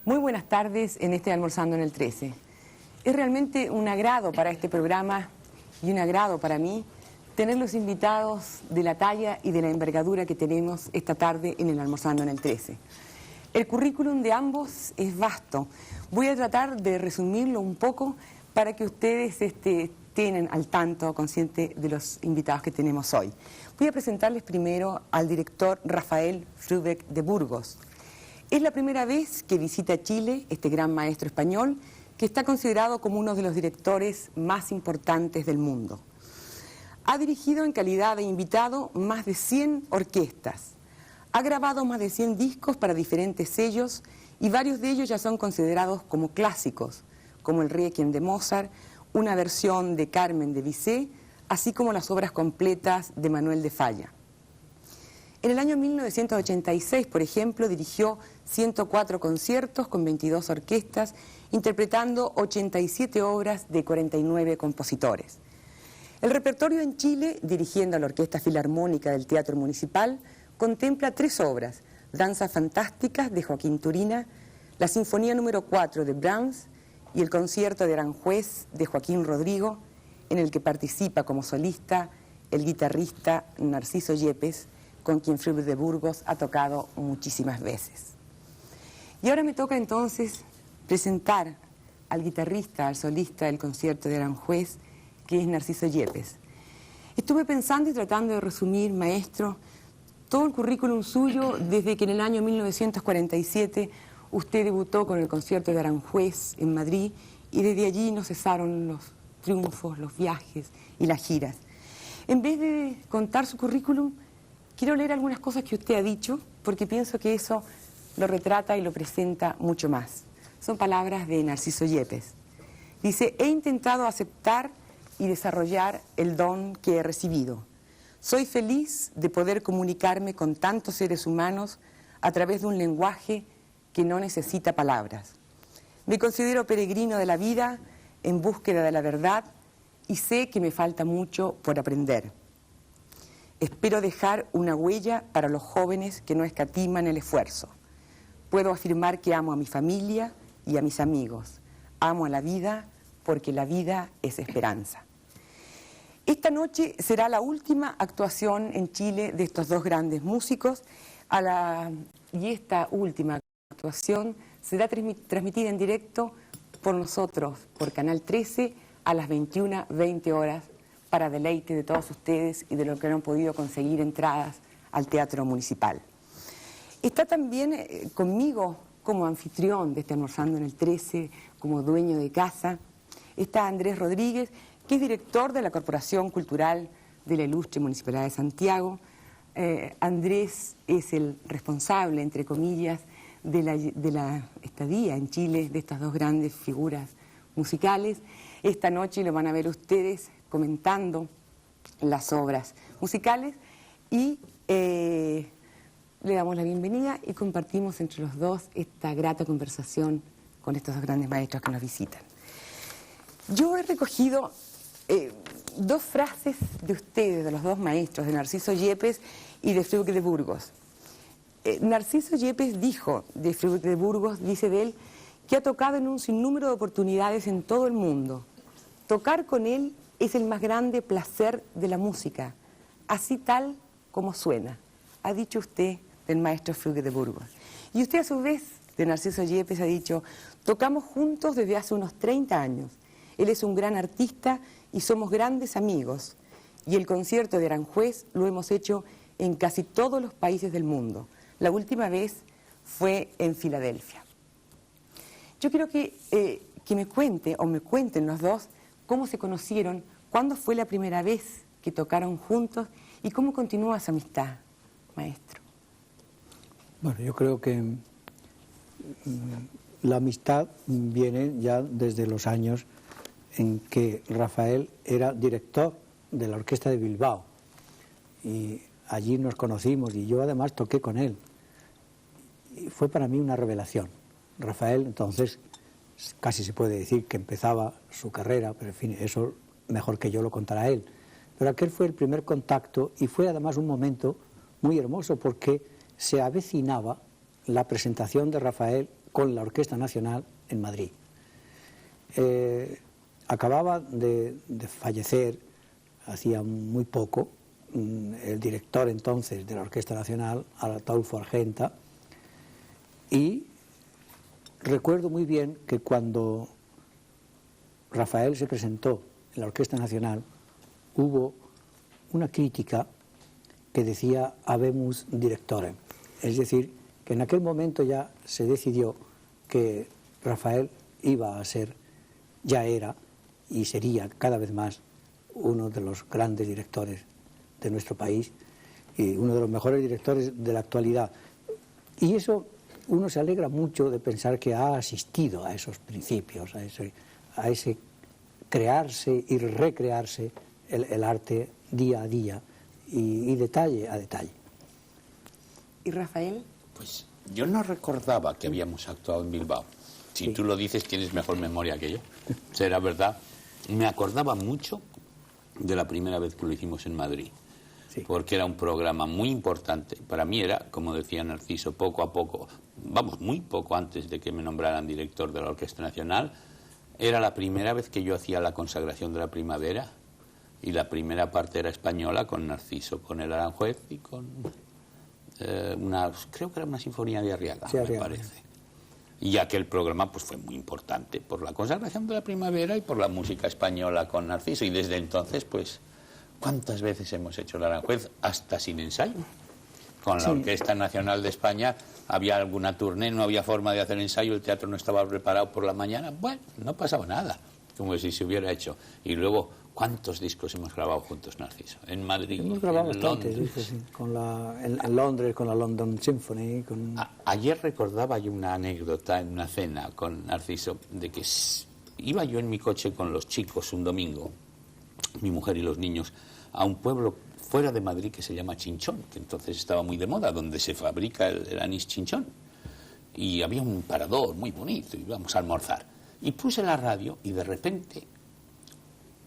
Muy buenas tardes en este Almorzando en el 13. Es realmente un agrado para este programa y un agrado para mí tener los invitados de la talla y de la envergadura que tenemos esta tarde en el Almorzando en el 13. El currículum de ambos es vasto. Voy a tratar de resumirlo un poco para que ustedes estén al tanto, conscientes de los invitados que tenemos hoy. Voy a presentarles primero al director Rafael Frubeck de Burgos. Es la primera vez que visita Chile este gran maestro español, que está considerado como uno de los directores más importantes del mundo. Ha dirigido en calidad de invitado más de 100 orquestas. Ha grabado más de 100 discos para diferentes sellos y varios de ellos ya son considerados como clásicos, como el Requiem de Mozart, una versión de Carmen de Bizet, así como las obras completas de Manuel de Falla. En el año 1986, por ejemplo, dirigió 104 conciertos con 22 orquestas, interpretando 87 obras de 49 compositores. El repertorio en Chile, dirigiendo a la Orquesta Filarmónica del Teatro Municipal, contempla 3 obras: Danzas Fantásticas de Joaquín Turina, la Sinfonía número 4 de Brahms y el Concierto de Aranjuez de Joaquín Rodrigo, en el que participa como solista el guitarrista Narciso Yepes, con quien Frubeck de Burgos ha tocado muchísimas veces. Y ahora me toca entonces presentar al guitarrista, al solista del Concierto de Aranjuez, que es Narciso Yepes. Estuve pensando y tratando de resumir, maestro, todo el currículum suyo desde que en el año 1947 usted debutó con el Concierto de Aranjuez en Madrid, y desde allí no cesaron los triunfos, los viajes y las giras. En vez de contar su currículum, quiero leer algunas cosas que usted ha dicho, porque pienso que eso lo retrata y lo presenta mucho más. Son palabras de Narciso Yepes. Dice: he intentado aceptar y desarrollar el don que he recibido. Soy feliz de poder comunicarme con tantos seres humanos a través de un lenguaje que no necesita palabras. Me considero peregrino de la vida en búsqueda de la verdad y sé que me falta mucho por aprender. Espero dejar una huella para los jóvenes que no escatiman el esfuerzo. Puedo afirmar que amo a mi familia y a mis amigos. Amo a la vida porque la vida es esperanza. Esta noche será la última actuación en Chile de estos dos grandes músicos, y esta última actuación será transmitida en directo por nosotros, por Canal 13, a las 21:20 horas, para deleite de todos ustedes y de los que no han podido conseguir entradas al Teatro Municipal. Está también conmigo como anfitrión de este Almorzando en el 13, como dueño de casa, está Andrés Rodríguez, que es director de la Corporación Cultural de la Ilustre Municipalidad de Santiago. Andrés es el responsable, entre comillas, de la estadía en Chile de estas dos grandes figuras musicales. Esta noche lo van a ver ustedes comentando las obras musicales y le damos la bienvenida y compartimos entre los dos esta grata conversación con estos dos grandes maestros que nos visitan. Yo he recogido 2 frases de ustedes, de los dos maestros, de Narciso Yepes y de Frubeck de Burgos. Narciso Yepes dijo de Frubeck de Burgos, dice de él, que ha tocado en un sinnúmero de oportunidades en todo el mundo. Tocar con él es el más grande placer de la música, así tal como suena, ha dicho usted del maestro Frubeck de Burgos. Y usted a su vez, de Narciso Yepes, ha dicho: tocamos juntos desde hace unos 30 años. Él es un gran artista y somos grandes amigos. Y el Concierto de Aranjuez lo hemos hecho en casi todos los países del mundo. La última vez fue en Filadelfia. Yo quiero que me cuente, o me cuenten los dos, cómo se conocieron, cuándo fue la primera vez que tocaron juntos y cómo continúa esa amistad, maestro. Bueno, yo creo que la amistad viene ya desde los años en que Rafael era director de la Orquesta de Bilbao y allí nos conocimos y yo además toqué con él y fue para mí una revelación. Rafael entonces casi se puede decir que empezaba su carrera, pero en fin, eso mejor que yo lo contará él, pero aquel fue el primer contacto y fue además un momento muy hermoso porque se avecinaba la presentación de Rafael con la Orquesta Nacional en Madrid. Acababa de fallecer, hacía muy poco, el director entonces de la Orquesta Nacional, Ataulfo Argenta, y recuerdo muy bien que cuando Rafael se presentó en la Orquesta Nacional, hubo una crítica que decía habemus directorem, es decir, que en aquel momento ya se decidió que Rafael iba a ser, ya era y sería cada vez más uno de los grandes directores de nuestro país y uno de los mejores directores de la actualidad. Y eso, uno se alegra mucho de pensar que ha asistido a esos principios, a ese crearse y recrearse el arte día a día y detalle a detalle. ¿Y Rafael? Pues yo no recordaba que habíamos actuado en Bilbao. Si tú lo dices, tienes mejor memoria que yo. Será verdad. Me acordaba mucho de la primera vez que lo hicimos en Madrid. Sí. Porque era un programa muy importante. Para mí era, como decía Narciso, poco a poco, vamos, muy poco antes de que me nombraran director de la Orquesta Nacional, era la primera vez que yo hacía la consagración de la primavera, y la primera parte era española con Narciso, con el Aranjuez y con creo que era una sinfonía de Arriaga, sí, me parece. Y aquel programa pues fue muy importante por la consagración de la primavera y por la música española con Narciso. Y desde entonces, pues, ¿cuántas veces hemos hecho el Aranjuez? Hasta sin ensayo. Con la Orquesta Nacional de España había alguna tournée, no había forma de hacer ensayo, el teatro no estaba preparado por la mañana. Bueno, no pasaba nada, como si se hubiera hecho. Y luego, ¿cuántos discos hemos grabado juntos, Narciso? En Madrid, hemos grabado en bastantes Londres. Sí. En Londres, con la London Symphony. Ayer recordaba yo una anécdota en una cena con Narciso, de que iba yo en mi coche con los chicos un domingo, mi mujer y los niños, a un pueblo fuera de Madrid que se llama Chinchón, que entonces estaba muy de moda, donde se fabrica el anís Chinchón. Y había un parador muy bonito, íbamos a almorzar. Y puse la radio y de repente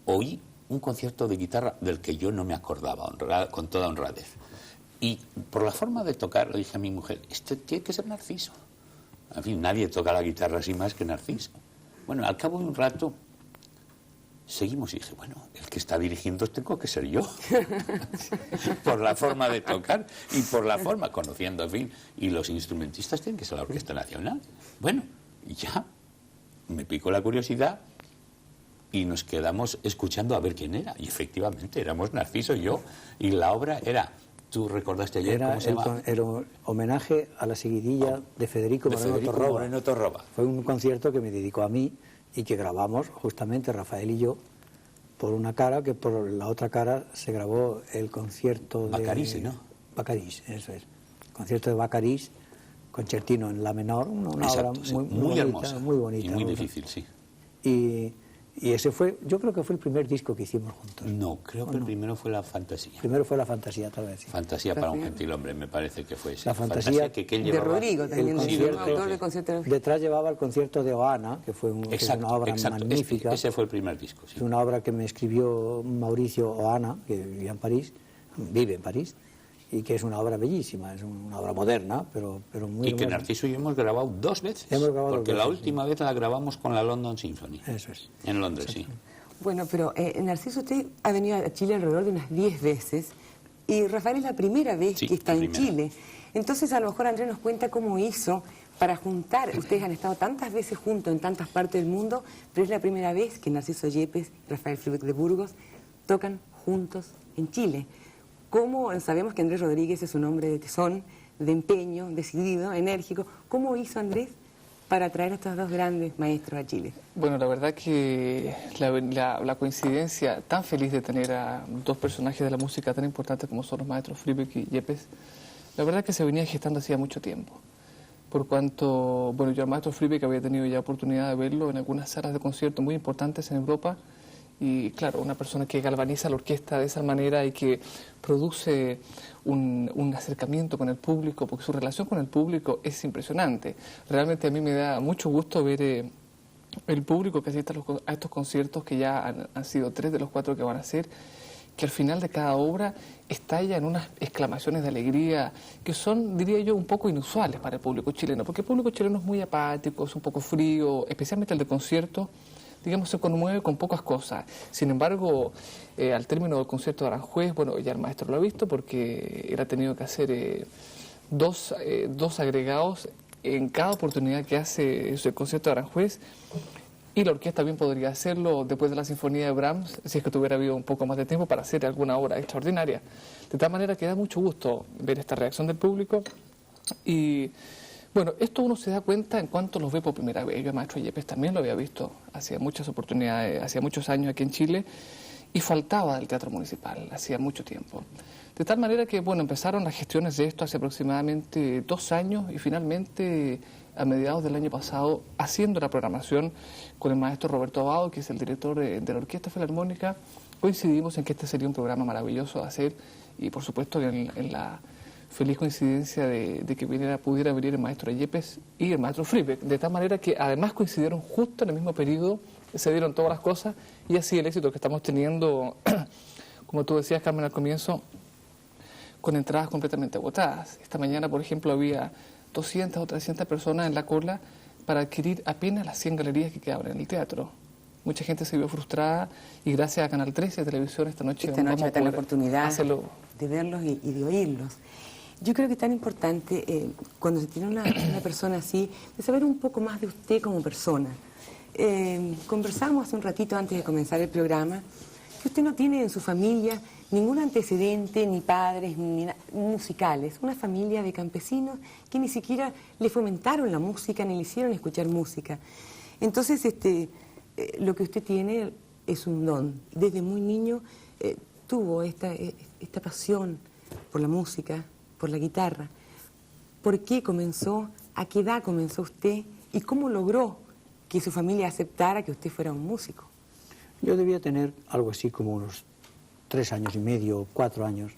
oí un concierto de guitarra del que yo no me acordaba, con toda honradez. Y por la forma de tocar, le dije a mi mujer, este tiene que ser Narciso. En fin, nadie toca la guitarra así más que Narciso. Bueno, al cabo de un rato, seguimos y dije, bueno, el que está dirigiendo tengo que ser yo. Por la forma de tocar y por la forma, conociendo, en fin. Y los instrumentistas tienen que ser la Orquesta Nacional. Bueno, ya me picó la curiosidad y nos quedamos escuchando a ver quién era. Y efectivamente, éramos Narciso y yo. Y la obra era... ¿Tú recordaste ayer cómo se llama? Era homenaje a la seguidilla de Federico Moreno Torroba. Fue un concierto que me dedicó a mí y que grabamos justamente Rafael y yo por una cara, que por la otra cara se grabó el concierto de... Baccarís, ¿no? Baccarís, eso es. El concierto de Baccarís, concertino en la menor, una obra muy hermosa, muy bonita. Y muy difícil, sí. Y ese fue, yo creo que fue el primer disco que hicimos juntos. No, creo que el primero fue La Fantasía. Primero fue La Fantasía, tal vez. Sí. Fantasía para un gentilhombre, me parece que fue ese. La Fantasía que él llevaba. De Rodrigo también, autor de concierto. Detrás llevaba el concierto de Oana, que fue una obra magnífica. Ese fue el primer disco, sí. Es una obra que me escribió Mauricio Oana, que vivía en París, vive en París, y que es una obra bellísima, es una obra moderna, pero muy... Y que Narciso y yo hemos grabado 2 veces. Hemos grabado porque 2 la veces, última vez la grabamos con la London Symphony. Eso es. En Londres, sí. Bueno, pero Narciso, usted ha venido a Chile alrededor de unas 10 veces y Rafael es la primera vez que está en Chile. Entonces, a lo mejor Andrés nos cuenta cómo hizo para juntar. Ustedes han estado tantas veces juntos en tantas partes del mundo, pero es la primera vez que Narciso Yepes y Rafael Flubeck de Burgos tocan juntos en Chile. ¿Cómo? Sabemos que Andrés Rodríguez es un hombre de tesón, de empeño, decidido, enérgico. ¿Cómo hizo Andrés para traer a estos dos grandes maestros a Chile? Bueno, la verdad que la coincidencia tan feliz de tener a dos personajes de la música tan importantes como son los maestros Flubeck y Yepes, la verdad que se venía gestando hacía mucho tiempo. Por cuanto, bueno, yo al maestro Flubeck había tenido ya oportunidad de verlo en algunas salas de concierto muy importantes en Europa. Y claro, una persona que galvaniza la orquesta de esa manera y que produce un acercamiento con el público, porque su relación con el público es impresionante. Realmente a mí me da mucho gusto ver el público que asiste a estos conciertos, que ya han sido 3 de los 4 que van a hacer, que al final de cada obra estalla en unas exclamaciones de alegría que son, diría yo, un poco inusuales para el público chileno, porque el público chileno es muy apático, es un poco frío, especialmente el de concierto, digamos, se conmueve con pocas cosas. Sin embargo, al término del concierto de Aranjuez, bueno, ya el maestro lo ha visto porque él ha tenido que hacer dos agregados en cada oportunidad que hace el concierto de Aranjuez, y la orquesta bien podría hacerlo después de la Sinfonía de Brahms, si es que tuviera habido un poco más de tiempo para hacer alguna obra extraordinaria. De tal manera que da mucho gusto ver esta reacción del público. Y bueno, esto uno se da cuenta en cuanto los ve por primera vez. Yo, el maestro Yepes, también lo había visto hacía muchas oportunidades, hacía muchos años aquí en Chile, y faltaba del Teatro Municipal, hacía mucho tiempo. De tal manera que, bueno, empezaron las gestiones de esto hace aproximadamente 2 años, y finalmente, a mediados del año pasado, haciendo la programación con el maestro Roberto Abado, que es el director de la Orquesta Filarmónica, coincidimos en que este sería un programa maravilloso de hacer, y por supuesto en la feliz coincidencia de que pudiera venir el maestro Yepes y el maestro Fribeck, de tal manera que además coincidieron justo en el mismo periodo, se dieron todas las cosas, y así el éxito que estamos teniendo, como tú decías, Carmen, al comienzo, con entradas completamente agotadas. Esta mañana, por ejemplo, había 200 o 300 personas en la cola para adquirir apenas las 100 galerías que quedaban en el teatro. Mucha gente se vio frustrada, y gracias a Canal 13 de televisión esta noche vamos a tener la oportunidad hacerlo de verlos y de oírlos. Yo creo que es tan importante, cuando se tiene una persona así, de saber un poco más de usted como persona. Conversamos hace un ratito antes de comenzar el programa que usted no tiene en su familia ningún antecedente, ni padres, ni musicales. Una familia de campesinos que ni siquiera le fomentaron la música, ni le hicieron escuchar música. Entonces, lo que usted tiene es un don. Desde muy niño tuvo esta pasión por la música, por la guitarra. ¿Por qué comenzó? ¿A qué edad comenzó usted? ¿Y cómo logró que su familia aceptara que usted fuera un músico? Yo debía tener algo así como unos 3 años y medio, 4 años.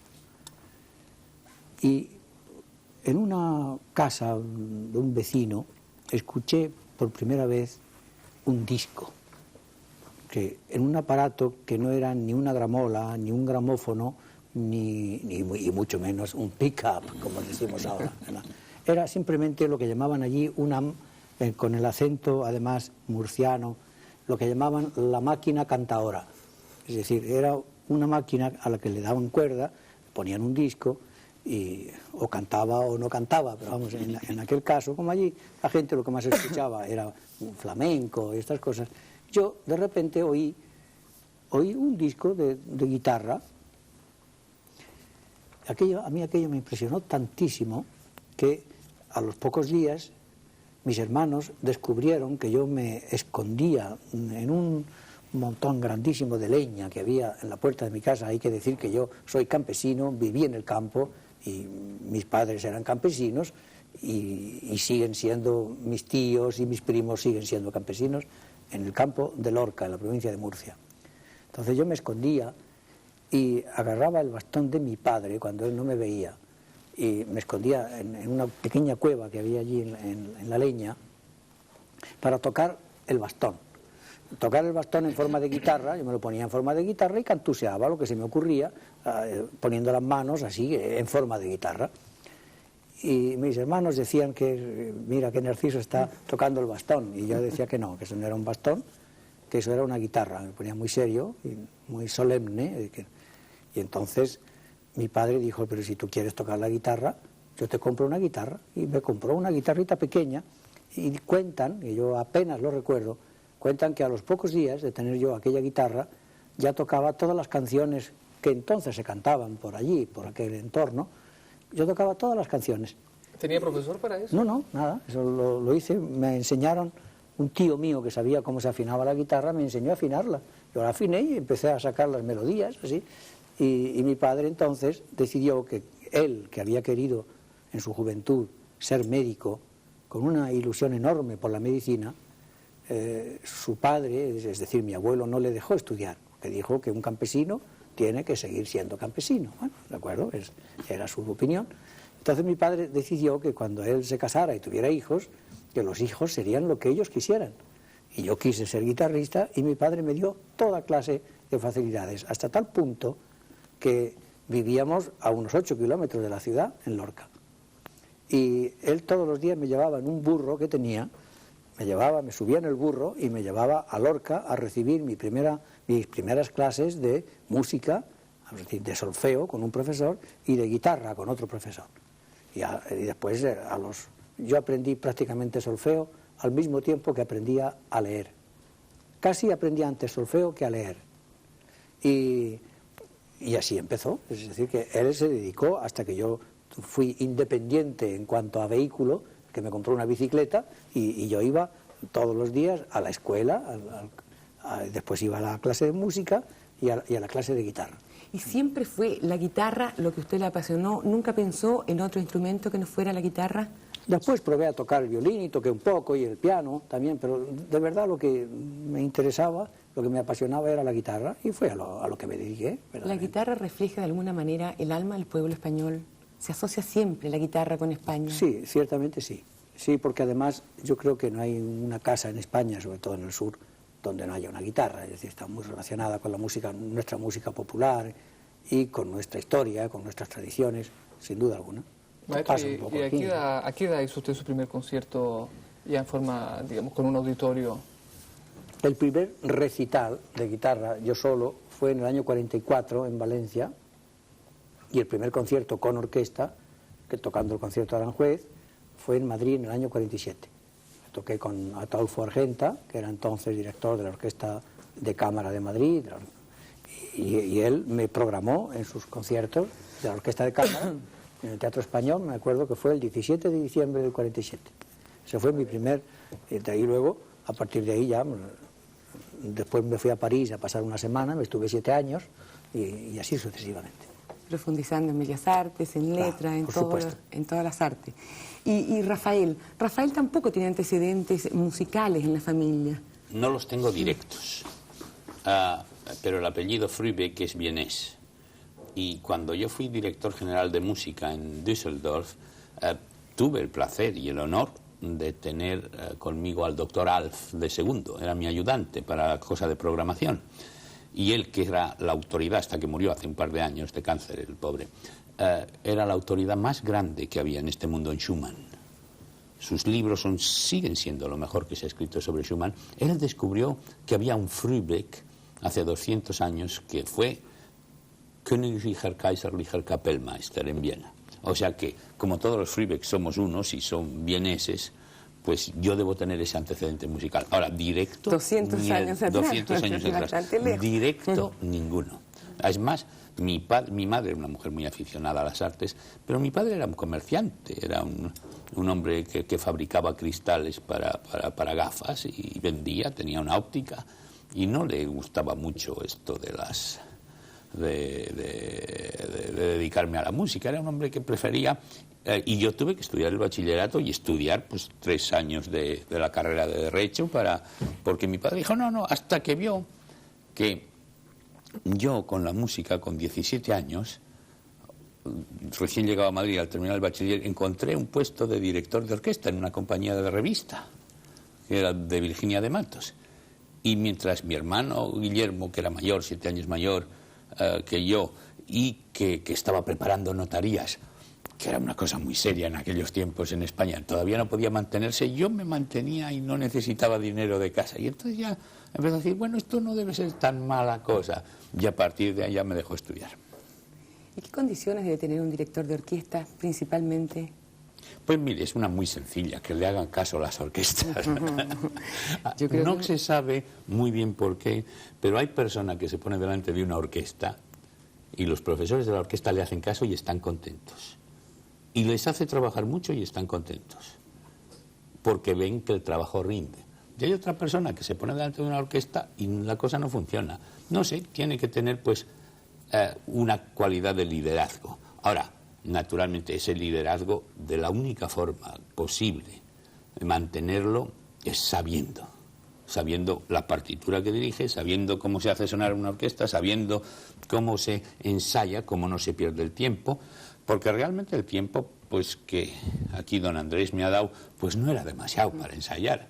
Y en una casa de un vecino escuché por primera vez un disco, que en un aparato que no era ni una gramola, ni un gramófono, y mucho menos un pick-up, como decimos ahora, ¿verdad? Era simplemente lo que llamaban allí con el acento además murciano, lo que llamaban la máquina cantaora. Es decir, era una máquina a la que le daban cuerda, ponían un disco, o cantaba o no cantaba, pero vamos, en aquel caso, como allí la gente lo que más escuchaba era un flamenco y estas cosas, yo de repente oí un disco de guitarra. A mí aquello me impresionó tantísimo que a los pocos días mis hermanos descubrieron que yo me escondía en un montón grandísimo de leña que había en la puerta de mi casa. Hay que decir que yo soy campesino, viví en el campo, y mis padres eran campesinos, y siguen siendo, mis tíos y mis primos siguen siendo campesinos en el campo de Lorca, en la provincia de Murcia. Entonces yo me escondía y agarraba el bastón de mi padre cuando él no me veía, y me escondía en una pequeña cueva que había allí en la leña para tocar el bastón. Tocar el bastón en forma de guitarra, yo me lo ponía en forma de guitarra y cantuseaba lo que se me ocurría, poniendo las manos así en forma de guitarra. Y mis hermanos decían que, mira, que Narciso está tocando el bastón, y yo decía que no, que eso no era un bastón, que eso era una guitarra. Me ponía muy serio y muy solemne, y entonces mi padre dijo, pero si tú quieres tocar la guitarra, yo te compro una guitarra, y me compró una guitarrita pequeña, y cuentan, y yo apenas lo recuerdo, cuentan que a los pocos días de tener yo aquella guitarra, ya tocaba todas las canciones que entonces se cantaban por allí, por aquel entorno. Yo tocaba todas las canciones. ¿Tenía profesor para eso? No, nada, eso lo hice. Me enseñaron, un tío mío que sabía cómo se afinaba la guitarra, me enseñó a afinarla. Yo la afiné y empecé a sacar las melodías, así. Y mi padre entonces decidió que él, que había querido en su juventud ser médico, con una ilusión enorme por la medicina, su padre, es decir, mi abuelo, no le dejó estudiar, que dijo que un campesino tiene que seguir siendo campesino. Bueno, de acuerdo, era su opinión. Entonces mi padre decidió que cuando él se casara y tuviera hijos, que los hijos serían lo que ellos quisieran. Y yo quise ser guitarrista, y mi padre me dio toda clase de facilidades, hasta tal punto que vivíamos a unos 8 kilómetros de la ciudad, en Lorca. Y él todos los días me llevaba en un burro que tenía, me subía en el burro y me llevaba a Lorca a recibir mis primeras clases de música, de solfeo con un profesor y de guitarra con otro profesor. Y después yo aprendí prácticamente solfeo al mismo tiempo que aprendía a leer. Casi aprendí antes solfeo que a leer. Y así empezó. Es decir, que él se dedicó hasta que yo fui independiente en cuanto a vehículo, que me compró una bicicleta y yo iba todos los días a la escuela, después iba a la clase de música y a la clase de guitarra. ¿Y siempre fue la guitarra lo que a usted le apasionó? ¿Nunca pensó en otro instrumento que no fuera la guitarra? Después probé a tocar el violín y toqué un poco, y el piano también, pero de verdad lo que me interesaba, lo que me apasionaba era la guitarra, y fue a lo que me dediqué. ¿La guitarra refleja de alguna manera el alma del pueblo español? ¿Se asocia siempre la guitarra con España? Sí, ciertamente sí. Sí, porque además yo creo que no hay una casa en España, sobre todo en el sur, donde no haya una guitarra. Es decir, está muy relacionada con la música, nuestra música popular y con nuestra historia, con nuestras tradiciones, sin duda alguna. Maestro, ¿y a qué edad hizo usted su primer concierto ya en forma, digamos, con un auditorio? El primer recital de guitarra, yo solo, fue en el año 44 en Valencia, y el primer concierto con orquesta, tocando el concierto de Aranjuez, fue en Madrid en el año 47. Toqué con Ataulfo Argenta, que era entonces director de la Orquesta de Cámara de Madrid, y él me programó en sus conciertos de la Orquesta de Cámara, en el Teatro Español. Me acuerdo que fue el 17 de diciembre del 47. Ese fue mi primer, de ahí luego, a partir de ahí ya, después me fui a París a pasar una semana, me estuve 7 años, y así sucesivamente. Profundizando en bellas artes, en letra, en todas las artes. Y Rafael tampoco tiene antecedentes musicales en la familia. No los tengo directos, pero el apellido Frübeck es vienés. Y cuando yo fui director general de música en Düsseldorf, tuve el placer y el honor de tener conmigo al doctor Alf de segundo, era mi ayudante para cosa de programación. Y él, que era la autoridad, hasta que murió hace un par de años de cáncer, el pobre, era la autoridad más grande que había en este mundo en Schumann. Sus libros siguen siendo lo mejor que se ha escrito sobre Schumann. Él descubrió que había un Frübeck hace 200 años que fue Königlicher Kaiserlicher Kapellmeister en Viena. O sea que, como todos los Frübeck somos unos y son vieneses, pues yo debo tener ese antecedente musical. Ahora, directo... 200 años atrás. Directo, ninguno. Es más, mi madre era una mujer muy aficionada a las artes, pero mi padre era un comerciante, era un hombre que fabricaba cristales para gafas y vendía, tenía una óptica, y no le gustaba mucho esto de dedicarme a la música. Era un hombre que prefería... y yo tuve que estudiar el bachillerato y estudiar pues 3 años de la carrera de Derecho porque mi padre dijo no, hasta que vio que yo con la música, con 17 años, recién llegado a Madrid al terminar el bachiller, encontré un puesto de director de orquesta en una compañía de revista, que era de Virginia de Matos. Y mientras mi hermano Guillermo, que era mayor, 7 años mayor que yo, y que estaba preparando notarías, que era una cosa muy seria en aquellos tiempos en España, todavía no podía mantenerse, yo me mantenía y no necesitaba dinero de casa. Y entonces ya empecé a decir, bueno, esto no debe ser tan mala cosa. Y a partir de ahí ya me dejó estudiar. ¿Y qué condiciones debe tener un director de orquesta, principalmente? Pues mire, es una muy sencilla, que le hagan caso a las orquestas. No se sabe muy bien por qué, pero hay personas que se ponen delante de una orquesta y los profesores de la orquesta le hacen caso y están contentos. Y les hace trabajar mucho y están contentos, porque ven que el trabajo rinde. Y hay otra persona que se pone delante de una orquesta y la cosa no funciona. No sé, tiene que tener pues una cualidad de liderazgo. Ahora, naturalmente ese liderazgo, de la única forma posible de mantenerlo es sabiendo la partitura que dirige, sabiendo cómo se hace sonar una orquesta, sabiendo cómo se ensaya, cómo no se pierde el tiempo. Porque realmente el tiempo, pues que aquí don Andrés me ha dado, pues no era demasiado para ensayar,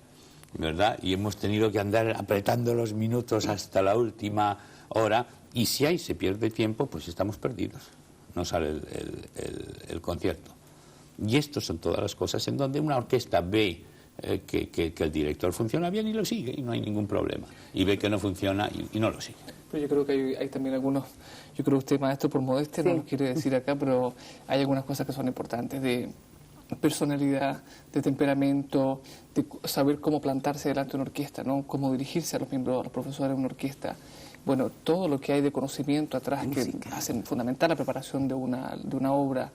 ¿verdad? Y hemos tenido que andar apretando los minutos hasta la última hora, y si ahí se pierde tiempo, pues estamos perdidos, no sale el concierto. Y estas son todas las cosas en donde una orquesta ve que el director funciona bien y lo sigue, y no hay ningún problema, y ve que no funciona y no lo sigue. Pero yo creo que hay también algunos, yo creo que usted, maestro, por modestia, no nos quiere decir acá, pero hay algunas cosas que son importantes, de personalidad, de temperamento, de saber cómo plantarse delante de una orquesta, ¿no? Cómo dirigirse a los miembros, a los profesores de una orquesta. Bueno, todo lo que hay de conocimiento atrás que hacen fundamental la preparación de una obra.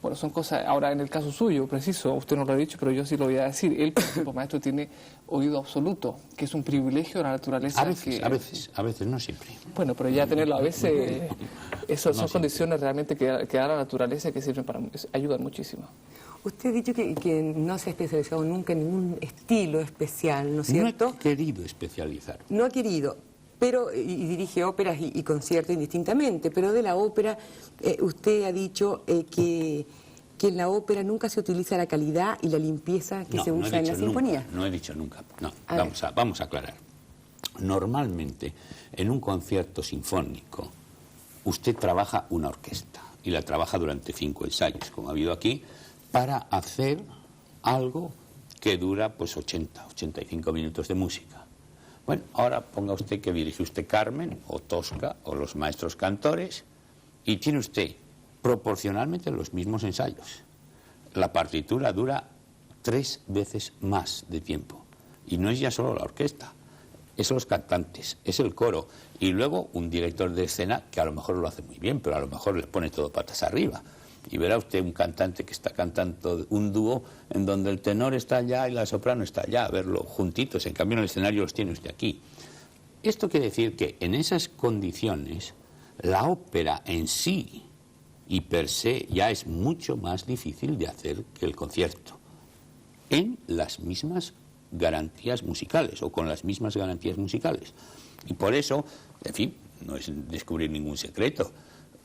Bueno, son cosas, ahora en el caso suyo, preciso, usted no lo ha dicho, pero yo sí lo voy a decir, él, como maestro, tiene oído absoluto, que es un privilegio de la naturaleza. A veces, no siempre. Bueno, pero ya tenerlo a veces, son condiciones realmente que da la naturaleza que sirven ayudan muchísimo. Usted ha dicho que no se ha especializado nunca en ningún estilo especial, ¿no es cierto? No he querido especializar. No ha querido, pero y dirige óperas y conciertos indistintamente, pero de la ópera usted ha dicho que en la ópera nunca se utiliza la calidad y la limpieza que se usa en la sinfonía. No he dicho nunca, no. Vamos a aclarar. Normalmente, en un concierto sinfónico, usted trabaja una orquesta y la trabaja durante 5 ensayos, como ha habido aquí, para hacer algo que dura pues 85 minutos de música. Bueno, ahora ponga usted que dirige usted Carmen o Tosca o los maestros cantores y tiene usted proporcionalmente los mismos ensayos. La partitura dura 3 veces más de tiempo y no es ya solo la orquesta, es los cantantes, es el coro y luego un director de escena que a lo mejor lo hace muy bien, pero a lo mejor le pone todo patas arriba. Y verá usted un cantante que está cantando un dúo en donde el tenor está allá y la soprano está allá, a verlo juntitos, en cambio en el escenario los tiene usted aquí. Esto quiere decir que en esas condiciones la ópera en sí y per se ya es mucho más difícil de hacer que el concierto, en las mismas garantías musicales o con las mismas garantías musicales. Y por eso, en fin, no es descubrir ningún secreto.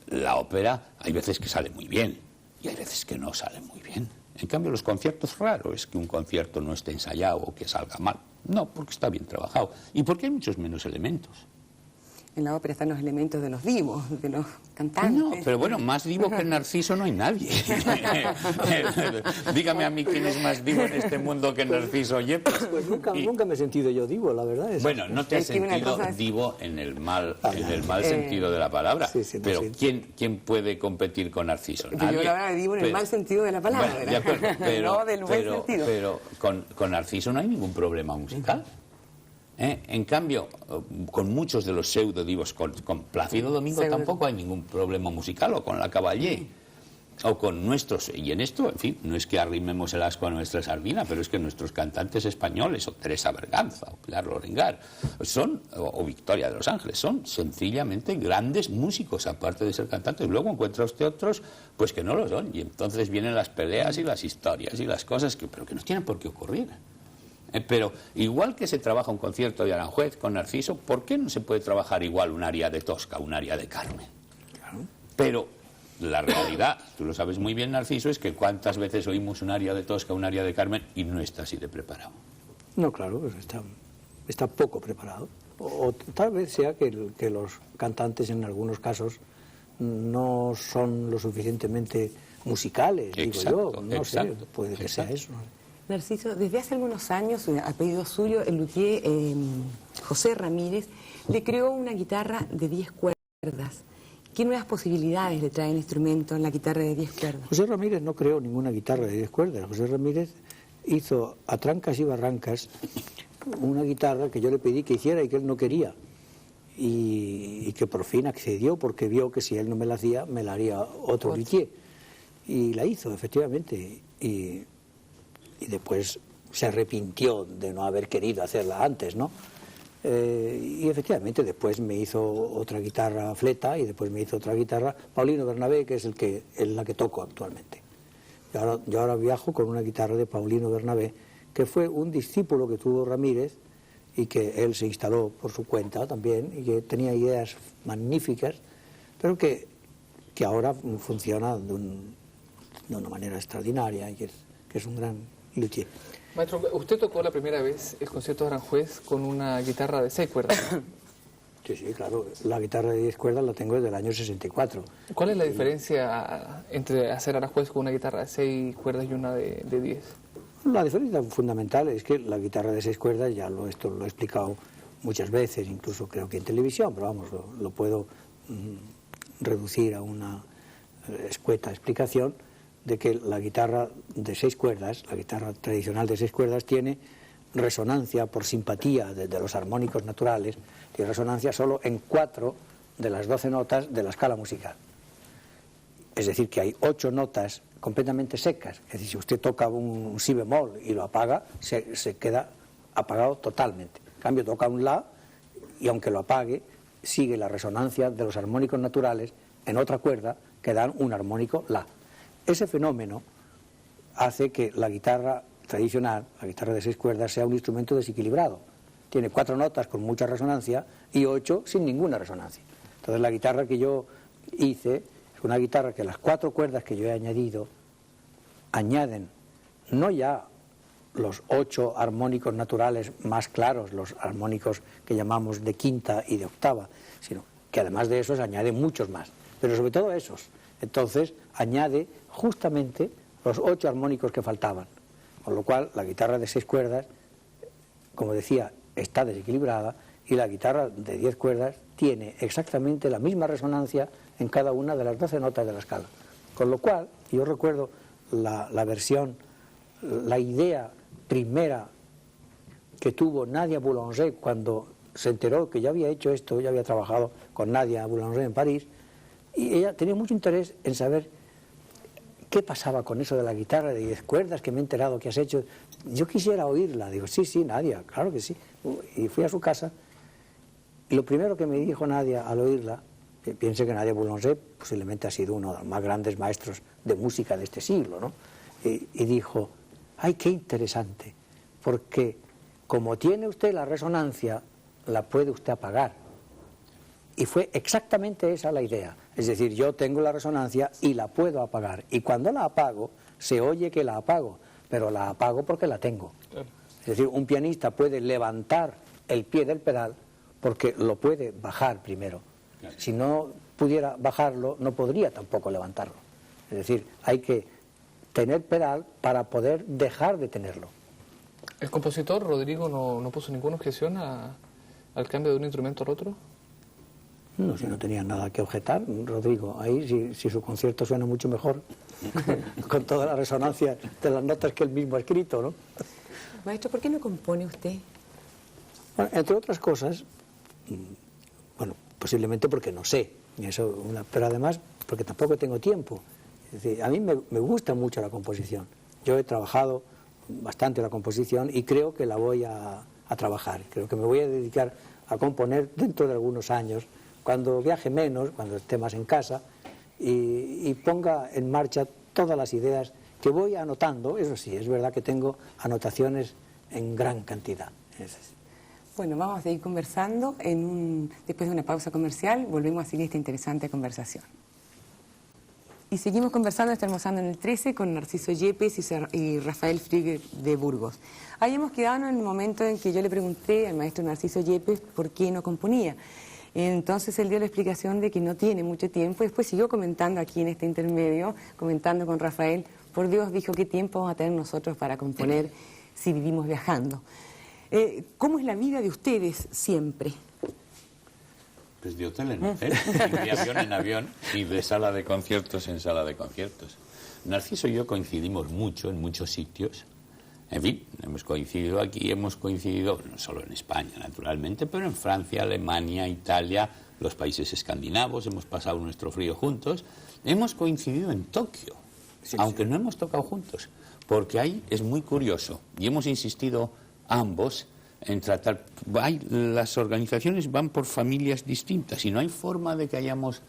La ópera hay veces que sale muy bien y hay veces que no sale muy bien. En cambio, los conciertos, raro es que un concierto no esté ensayado o que salga mal. No, porque está bien trabajado y porque hay muchos menos elementos. En la ópera están los elementos de los divos, de los cantantes. No, pero bueno, más divo que Narciso no hay nadie. Dígame a mí quién es más divo en este mundo que Narciso Yepes. Pues nunca me he sentido yo divo, la verdad. Bueno, no te has sentido divo en el mal sentido de la palabra. Sí, pero ¿quién puede competir con Narciso? Nadie. Yo la verdad divo en el mal sentido de la palabra. Bueno, de acuerdo, no del buen sentido. Pero con Narciso no hay ningún problema musical. En cambio, con muchos de los pseudodivos, con Plácido Domingo tampoco hay ningún problema musical, o con la Caballé, o con nuestros, y en esto, en fin, no es que arrimemos el asco a nuestra sardina, pero es que nuestros cantantes españoles, o Teresa Berganza, o Pilar Lorengar, o Victoria de los Ángeles, son sencillamente grandes músicos, aparte de ser cantantes. Luego encuentra usted otros, pues que no lo son, y entonces vienen las peleas y las historias y las cosas, pero que no tienen por qué ocurrir. Pero igual que se trabaja un concierto de Aranjuez con Narciso, ¿por qué no se puede trabajar igual un aria de Tosca, un aria de Carmen? Claro. Pero la realidad, tú lo sabes muy bien, Narciso, es que cuántas veces oímos un aria de Tosca, un aria de Carmen y no está así de preparado. No, claro, pues está poco preparado. O tal vez sea que los cantantes en algunos casos no son lo suficientemente musicales, exacto, digo yo. No sé, puede que sea eso. Narciso, desde hace algunos años, a pedido suyo, el luthier José Ramírez le creó una guitarra de 10 cuerdas. ¿Qué nuevas posibilidades le trae el instrumento en la guitarra de 10 cuerdas? José Ramírez no creó ninguna guitarra de 10 cuerdas. José Ramírez hizo a trancas y barrancas una guitarra que yo le pedí que hiciera y que él no quería. Y que por fin accedió porque vio que si él no me la hacía, me la haría otro luthier. Y la hizo, efectivamente. Y después se arrepintió de no haber querido hacerla antes, ¿no? Y efectivamente después me hizo otra guitarra fleta y después me hizo otra guitarra Paulino Bernabé, que es la que toco actualmente. Yo ahora viajo con una guitarra de Paulino Bernabé, que fue un discípulo que tuvo Ramírez y que él se instaló por su cuenta también y que tenía ideas magníficas, pero que ahora funciona de una manera extraordinaria y que es un gran luthier. Maestro, usted tocó la primera vez el concierto de Aranjuez con una guitarra de 6 cuerdas. Sí, sí, claro. La guitarra de 10 cuerdas la tengo desde el año 64. ¿Cuál es la diferencia entre hacer Aranjuez con una guitarra de 6 cuerdas y una de 10? La diferencia fundamental es que la guitarra de 6 cuerdas, esto lo he explicado muchas veces, incluso creo que en televisión, pero vamos, lo puedo reducir a una escueta explicación de que la guitarra de 6 cuerdas, la guitarra tradicional de 6 cuerdas, tiene resonancia por simpatía de los armónicos naturales, tiene resonancia solo en 4 de las 12 notas de la escala musical. Es decir, que hay 8 notas completamente secas. Es decir, si usted toca un si bemol y lo apaga, se queda apagado totalmente. En cambio, toca un la y aunque lo apague, sigue la resonancia de los armónicos naturales en otra cuerda que dan un armónico la. Ese fenómeno hace que la guitarra tradicional, la guitarra de 6 cuerdas, sea un instrumento desequilibrado. Tiene 4 notas con mucha resonancia y 8 sin ninguna resonancia. Entonces la guitarra que yo hice es una guitarra que las 4 cuerdas que yo he añadido añaden no ya los 8 armónicos naturales más claros, los armónicos que llamamos de quinta y de octava, sino que además de esos añade muchos más, pero sobre todo esos. Entonces añade justamente los 8 armónicos que faltaban, con lo cual la guitarra de 6 cuerdas, como decía, está desequilibrada, y la guitarra de 10 cuerdas tiene exactamente la misma resonancia en cada una de las 12 notas de la escala. Con lo cual, yo recuerdo la versión, la idea primera que tuvo Nadia Boulanger cuando se enteró que yo había hecho esto, yo había trabajado con Nadia Boulanger en París, y ella tenía mucho interés en saber qué pasaba con eso de la guitarra de 10 cuerdas que me he enterado que has hecho. Yo quisiera oírla. Digo, sí, Nadia, claro que sí. Y fui a su casa y lo primero que me dijo Nadia al oírla, que piense que Nadia Boulanger posiblemente ha sido uno de los más grandes maestros de música de este siglo, ¿no? Y dijo, ¡ay, qué interesante! Porque como tiene usted la resonancia, la puede usted apagar. Y fue exactamente esa la idea. Es decir, yo tengo la resonancia y la puedo apagar. Y cuando la apago, se oye que la apago, pero la apago porque la tengo. Es decir, un pianista puede levantar el pie del pedal porque lo puede bajar primero. Si no pudiera bajarlo, no podría tampoco levantarlo. Es decir, hay que tener pedal para poder dejar de tenerlo. ¿El compositor Rodrigo no puso ninguna objeción al cambio de un instrumento al otro? No, si no tenía nada que objetar, Rodrigo, ahí si su concierto suena mucho mejor, con toda la resonancia de las notas que él mismo ha escrito, ¿no? Maestro, ¿por qué no compone usted? Bueno, entre otras cosas, bueno, posiblemente porque no sé, pero además porque tampoco tengo tiempo. Es decir, a mí me gusta mucho la composición. Yo he trabajado bastante la composición y creo que la voy a trabajar. Creo que me voy a dedicar a componer dentro de algunos años, cuando viaje menos, cuando esté más en casa, y ponga en marcha todas las ideas que voy anotando. Eso sí, es verdad que tengo anotaciones en gran cantidad. Bueno, vamos a ir conversando. Después de una pausa comercial, volvemos a seguir esta interesante conversación. Y seguimos conversando, está almorzando en el 13 con Narciso Yepes y Rafael Frieger de Burgos. Ahí hemos quedado en el momento en que yo le pregunté al maestro Narciso Yepes por qué no componía. Entonces él dio la explicación de que no tiene mucho tiempo. Después siguió comentando aquí en este intermedio, comentando con Rafael, por Dios, dijo, ¿qué tiempo vamos a tener nosotros para componer si vivimos viajando? ¿Cómo es la vida de ustedes siempre? Pues de hotel en hotel, de avión en avión y de sala de conciertos en sala de conciertos. Narciso y yo coincidimos mucho en muchos sitios. En fin, hemos coincidido aquí, hemos coincidido no solo en España, naturalmente, pero en Francia, Alemania, Italia, los países escandinavos, hemos pasado nuestro frío juntos. Hemos coincidido en Tokio, aunque no hemos tocado juntos, porque ahí es muy curioso y hemos insistido ambos en tratar. Las organizaciones van por familias distintas y no hay forma de que hayamos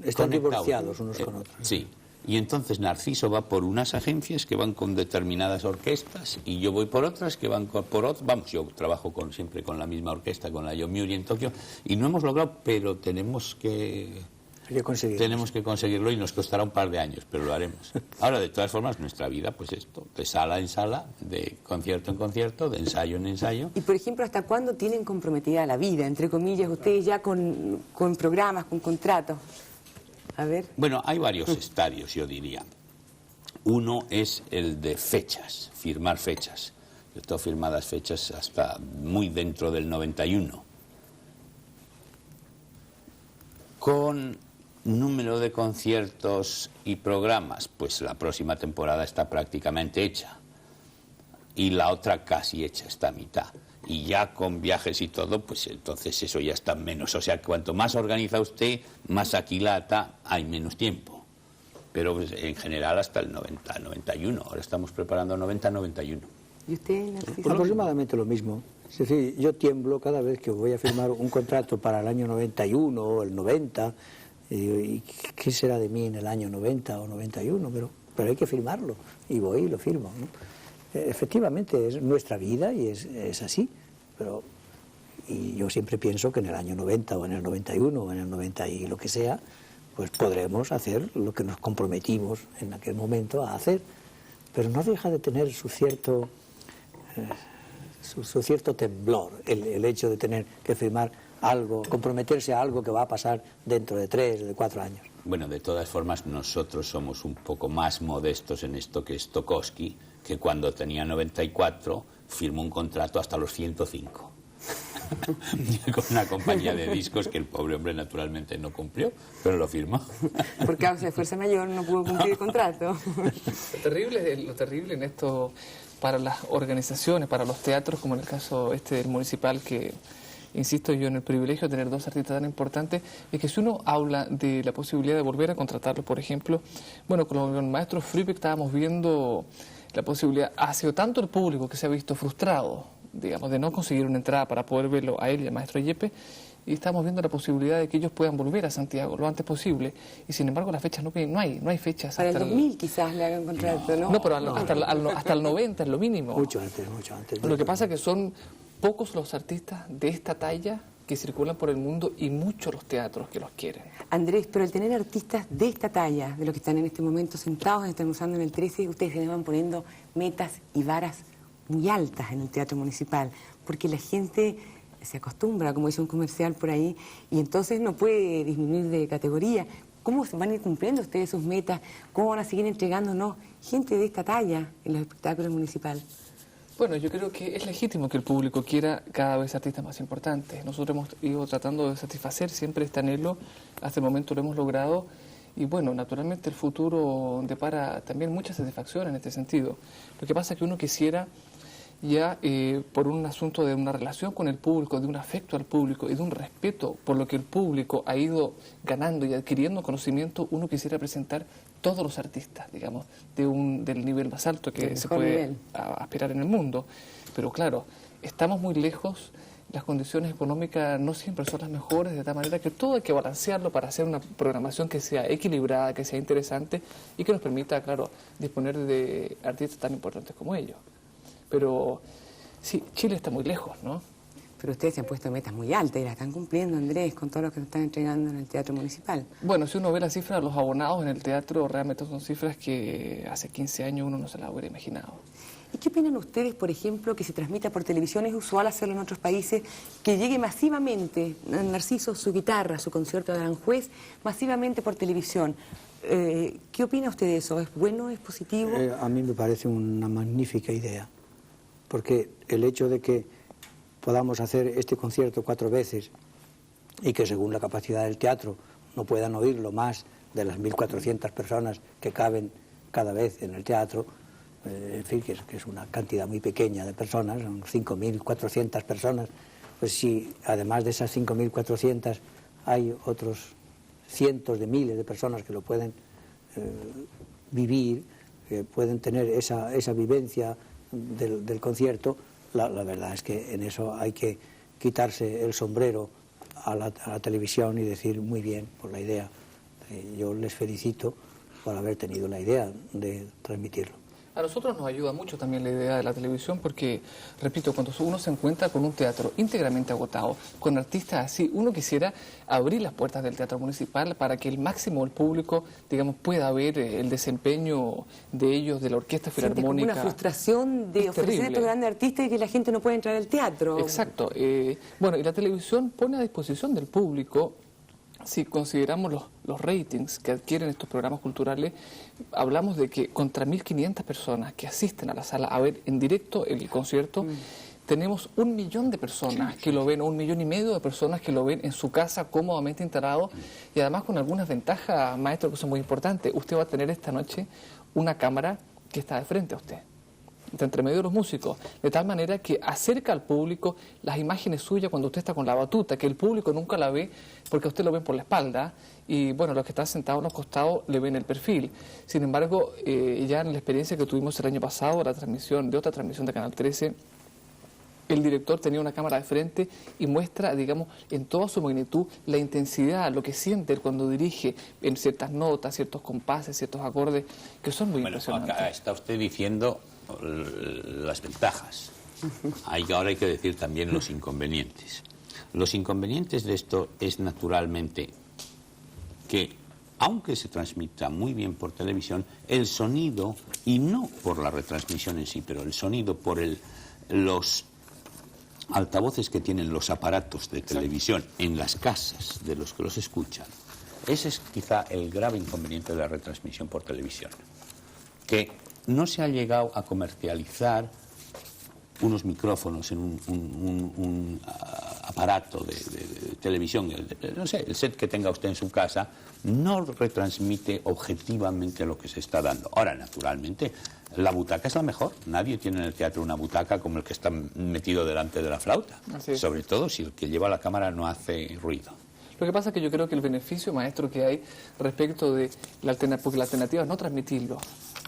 están divorciados unos con otros. Sí. Y entonces Narciso va por unas agencias que van con determinadas orquestas y yo voy por otras que van por otras. Vamos, yo trabajo siempre con la misma orquesta, con la Yomiuri en Tokio, y no hemos logrado, pero tenemos que Hay que conseguirlo. Tenemos que conseguirlo y nos costará un par de años, pero lo haremos. Ahora, de todas formas, nuestra vida, pues esto, de sala en sala, de concierto en concierto, de ensayo en ensayo. Y, por ejemplo, ¿hasta cuándo tienen comprometida la vida, entre comillas, ustedes ya con programas, con contratos? A ver. Bueno, hay varios estadios, yo diría. Uno es el de fechas, firmar fechas. Yo tengo firmadas fechas hasta muy dentro del 91. Con número de conciertos y programas, pues la próxima temporada está prácticamente hecha. Y la otra casi hecha, está a mitad. Y ya con viajes y todo, pues entonces eso ya está menos. O sea, cuanto más organiza usted, más aquilata, hay menos tiempo. Pero pues, en general hasta el 90, 91. Ahora estamos preparando 90, 91. ¿Y usted, Narciso? Aproximadamente lo mismo. Es decir, yo tiemblo cada vez que voy a firmar un contrato para el año 91 o el 90. ¿Y qué será de mí en el año 90 o 91? Pero hay que firmarlo. Y voy y lo firmo, ¿no? Efectivamente, es nuestra vida y es así. Y yo siempre pienso que en el año 90 o en el 91 o en el 90 y lo que sea, pues podremos hacer lo que nos comprometimos en aquel momento a hacer. Pero no deja de tener su cierto temblor el hecho de tener que firmar algo, comprometerse a algo que va a pasar dentro de 3 o de 4 años. Bueno, de todas formas, nosotros somos un poco más modestos en esto que Stokowski, que cuando tenía 94 firmó un contrato hasta los 105. Con una compañía de discos que el pobre hombre naturalmente no cumplió, pero lo firmó. Por causa de fuerza mayor no pudo cumplir el contrato. Lo terrible en esto para las organizaciones, para los teatros, como en el caso del municipal, que insisto yo en el privilegio de tener dos artistas tan importantes, es que si uno habla de la posibilidad de volver a contratarlo, por ejemplo, bueno, con el maestro Fribeck estábamos viendo la posibilidad, ha sido tanto el público que se ha visto frustrado, digamos, de no conseguir una entrada para poder verlo a él y al maestro Yepes, y estamos viendo la posibilidad de que ellos puedan volver a Santiago lo antes posible, y sin embargo las fechas no hay fechas. Para el 2000 quizás le hagan contrato, ¿no? No, pero hasta el 90 es lo mínimo. Mucho antes. Lo que pasa es que son pocos los artistas de esta talla que circulan por el mundo y muchos los teatros que los quieren. Andrés, pero el tener artistas de esta talla, de los que están en este momento sentados, están usando en el 13, ustedes se van poniendo metas y varas muy altas en el teatro municipal, porque la gente se acostumbra, como dice un comercial por ahí, y entonces no puede disminuir de categoría. ¿Cómo van a ir cumpliendo ustedes sus metas? ¿Cómo van a seguir entregándonos gente de esta talla en los espectáculos municipales? Bueno, yo creo que es legítimo que el público quiera cada vez artistas más importantes. Nosotros hemos ido tratando de satisfacer siempre este anhelo, hasta el momento lo hemos logrado, y bueno, naturalmente el futuro depara también muchas satisfacciones en este sentido. Lo que pasa es que uno quisiera ya por un asunto de una relación con el público, de un afecto al público y de un respeto por lo que el público ha ido ganando y adquiriendo conocimiento, uno quisiera presentar todos los artistas, digamos, del nivel más alto que se puede aspirar en el mundo. Pero claro, estamos muy lejos, las condiciones económicas no siempre son las mejores, de tal manera que todo hay que balancearlo para hacer una programación que sea equilibrada, que sea interesante y que nos permita, claro, disponer de artistas tan importantes como ellos. Pero sí, Chile está muy lejos, ¿no? Pero ustedes se han puesto metas muy altas y las están cumpliendo, Andrés, con todo lo que nos están entregando en el teatro municipal. Bueno, si uno ve las cifras de los abonados en el teatro, realmente son cifras que hace 15 años uno no se las hubiera imaginado. ¿Y qué opinan ustedes, por ejemplo, que se transmita por televisión? Es usual hacerlo en otros países, que llegue masivamente, Narciso, su guitarra, su concierto de Aranjuez, masivamente por televisión. ¿Qué opina usted de eso? ¿Es bueno, es positivo? A mí me parece una magnífica idea, porque el hecho de que podamos hacer este concierto 4 veces y que según la capacidad del teatro no puedan oírlo más de las 1.400 personas que caben cada vez en el teatro, en fin, que es una cantidad muy pequeña de personas, son 5.400 personas, pues si además de esas 5.400 hay otros cientos de miles de personas que lo pueden vivir, que pueden tener esa vivencia del concierto, la verdad es que en eso hay que quitarse el sombrero a la televisión y decir muy bien por la idea. Yo les felicito por haber tenido la idea de transmitirlo. A nosotros nos ayuda mucho también la idea de la televisión porque, repito, cuando uno se encuentra con un teatro íntegramente agotado, con artistas así, uno quisiera abrir las puertas del Teatro Municipal para que el máximo del público, digamos, pueda ver el desempeño de ellos, de la Orquesta Filarmónica. Siente como una frustración de ofrecer a estos grandes artistas y que la gente no puede entrar al teatro. Exacto. Bueno, y la televisión pone a disposición del público. Si consideramos los ratings que adquieren estos programas culturales, hablamos de que contra 1.500 personas que asisten a la sala a ver en directo el concierto, tenemos 1 millón de personas que lo ven, o 1,5 millones de personas que lo ven en su casa cómodamente instalado, y además con algunas ventajas, maestro, que son muy importantes. Usted va a tener esta noche una cámara que está de frente a usted, entre medio de los músicos, de tal manera que acerca al público las imágenes suyas cuando usted está con la batuta, que el público nunca la ve porque a usted lo ven por la espalda, y bueno, los que están sentados a los costados le ven el perfil. Sin embargo, ya en la experiencia que tuvimos el año pasado, la transmisión de otra transmisión de Canal 13, el director tenía una cámara de frente y muestra, digamos, en toda su magnitud la intensidad, lo que siente él cuando dirige en ciertas notas, ciertos compases, ciertos acordes, que son muy impresionantes. Acá está usted diciendo las ventajas. Ahora hay que decir también los inconvenientes. Los inconvenientes de esto es naturalmente que, aunque se transmita muy bien por televisión, el sonido, y no por la retransmisión en sí, pero el sonido por los altavoces que tienen los aparatos de televisión en las casas de los que los escuchan, ese es quizá el grave inconveniente de la retransmisión por televisión, que no se ha llegado a comercializar unos micrófonos en un aparato de televisión, no sé, el set que tenga usted en su casa, no retransmite objetivamente lo que se está dando. Ahora, naturalmente, la butaca es la mejor. Nadie tiene en el teatro una butaca como el que está metido delante de la flauta. Sobre todo si el que lleva la cámara no hace ruido. Lo que pasa es que yo creo que el beneficio, maestro, que hay respecto de la alternativa, porque la alternativa es no transmitirlo.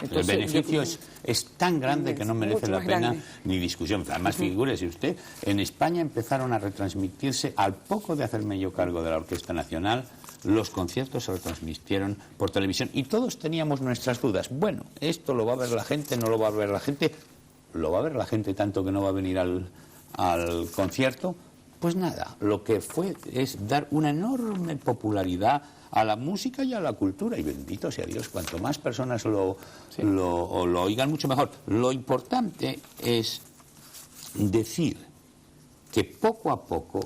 Entonces, el beneficio es tan grande que no merece la pena ni discusión. Además, figúrese usted, en España empezaron a retransmitirse, al poco de hacerme yo cargo de la Orquesta Nacional, los conciertos se retransmitieron por televisión y todos teníamos nuestras dudas. Bueno, ¿esto lo va a ver la gente? ¿No lo va a ver la gente? ¿Lo va a ver la gente tanto que no va a venir al concierto? Pues nada, lo que fue es dar una enorme popularidad a la música y a la cultura, y bendito sea Dios, cuanto más personas lo oigan, mucho mejor. Lo importante es decir que poco a poco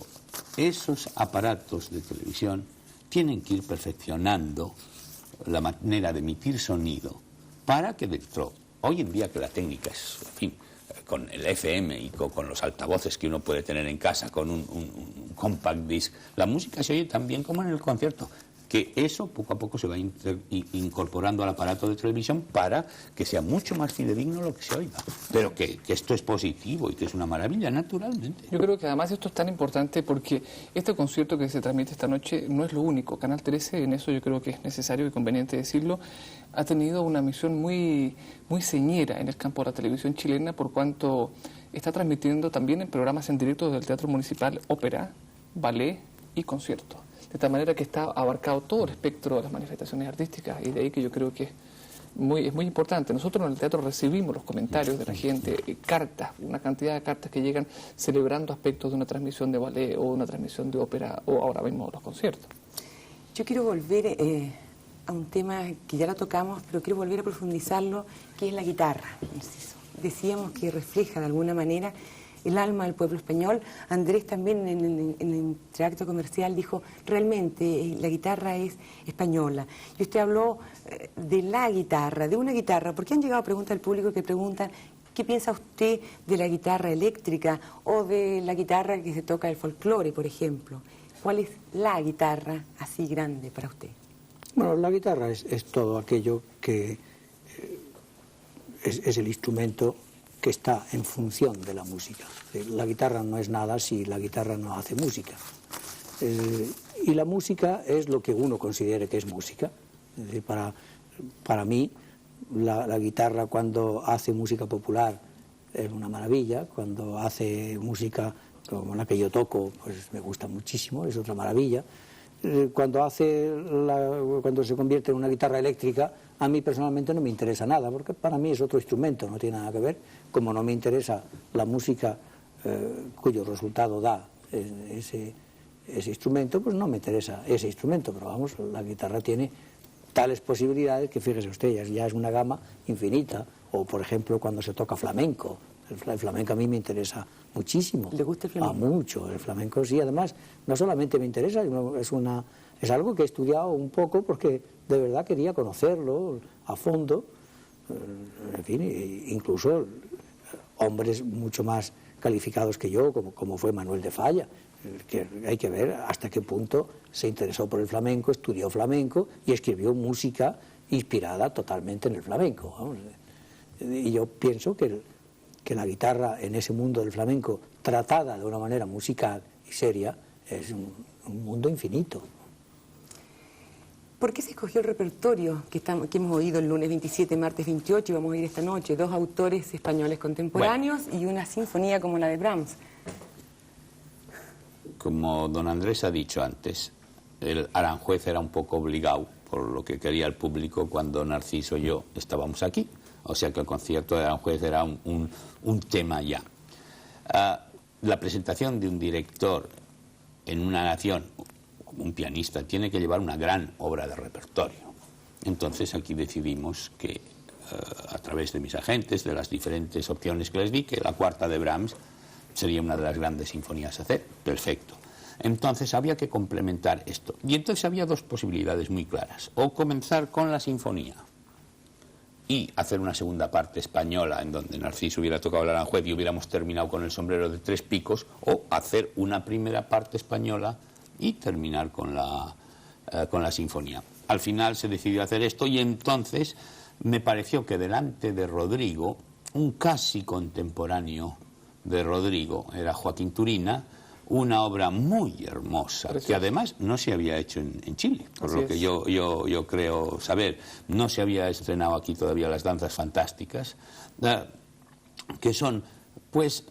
esos aparatos de televisión tienen que ir perfeccionando la manera de emitir sonido para que dentro, hoy en día que la técnica es, en fin, con el FM y con los altavoces que uno puede tener en casa, con un compact disc, la música se oye tan bien como en el concierto, que eso poco a poco se va incorporando al aparato de televisión para que sea mucho más fidedigno lo que se oiga. Pero que esto es positivo y que es una maravilla, naturalmente. Yo creo que además esto es tan importante porque este concierto que se transmite esta noche no es lo único. Canal 13, en eso yo creo que es necesario y conveniente decirlo, ha tenido una misión muy señera en el campo de la televisión chilena, por cuanto está transmitiendo también en programas en directo del Teatro Municipal ópera, ballet y concierto. De tal manera que está abarcado todo el espectro de las manifestaciones artísticas, y de ahí que yo creo que es muy importante. Nosotros en el teatro recibimos los comentarios de la gente, cartas, una cantidad de cartas que llegan celebrando aspectos de una transmisión de ballet o una transmisión de ópera o ahora mismo los conciertos. Yo quiero volver a un tema que ya lo tocamos, pero quiero volver a profundizarlo, que es la guitarra. Decíamos que refleja de alguna manera el alma del pueblo español. Andrés también en el tracto comercial dijo, realmente la guitarra es española. Y usted habló de la guitarra, de una guitarra, porque han llegado preguntas del público que preguntan, ¿qué piensa usted de la guitarra eléctrica o de la guitarra que se toca el folclore, por ejemplo? ¿Cuál es la guitarra así grande para usted? Bueno, la guitarra es todo aquello que es el instrumento que está en función de la música. La guitarra no es nada si la guitarra no hace música. Y la música es lo que uno considere que es música. Es decir, para mí, la guitarra cuando hace música popular es una maravilla, cuando hace música como la que yo toco, pues me gusta muchísimo, es otra maravilla. cuando se convierte en una guitarra eléctrica, a mí personalmente no me interesa nada, porque para mí es otro instrumento, no tiene nada que ver. Como no me interesa la música cuyo resultado da ese instrumento, pues no me interesa ese instrumento, pero vamos, la guitarra tiene tales posibilidades que, fíjese usted, ya es una gama infinita. O, por ejemplo, cuando se toca flamenco. El flamenco a mí me interesa muchísimo. ¿Le gusta el flamenco? Mucho. El flamenco sí, además, no solamente me interesa, es algo que he estudiado un poco porque de verdad quería conocerlo a fondo. En fin, incluso hombres mucho más calificados que yo, como fue Manuel de Falla, que hay que ver hasta qué punto se interesó por el flamenco, estudió flamenco y escribió música inspirada totalmente en el flamenco. Vamos. Y yo pienso que la guitarra en ese mundo del flamenco, tratada de una manera musical y seria, es un mundo infinito. ¿Por qué se escogió el repertorio que hemos oído el lunes 27, martes 28 y vamos a oír esta noche? 2 autores españoles contemporáneos y una sinfonía como la de Brahms. Como don Andrés ha dicho antes, el Aranjuez era un poco obligado por lo que quería el público cuando Narciso y yo estábamos aquí. O sea que el concierto de Aranjuez era un tema ya. La presentación de un director en una nación, como un pianista, tiene que llevar una gran obra de repertorio. Entonces aquí decidimos que, a través de mis agentes, de las diferentes opciones que les di, que la cuarta de Brahms sería una de las grandes sinfonías a hacer. Perfecto. Entonces había que complementar esto. Y entonces había 2 posibilidades muy claras. O comenzar con la sinfonía y hacer una segunda parte española en donde Narciso hubiera tocado el Aranjuez y hubiéramos terminado con el sombrero de 3 picos, o hacer una primera parte española y terminar con la sinfonía. Al final se decidió hacer esto y entonces me pareció que delante de Rodrigo, un casi contemporáneo de Rodrigo, era Joaquín Turina, una obra muy hermosa, que además no se había hecho en Chile, por lo que yo creo saber. No se había estrenado aquí todavía Las Danzas Fantásticas, que son, pues,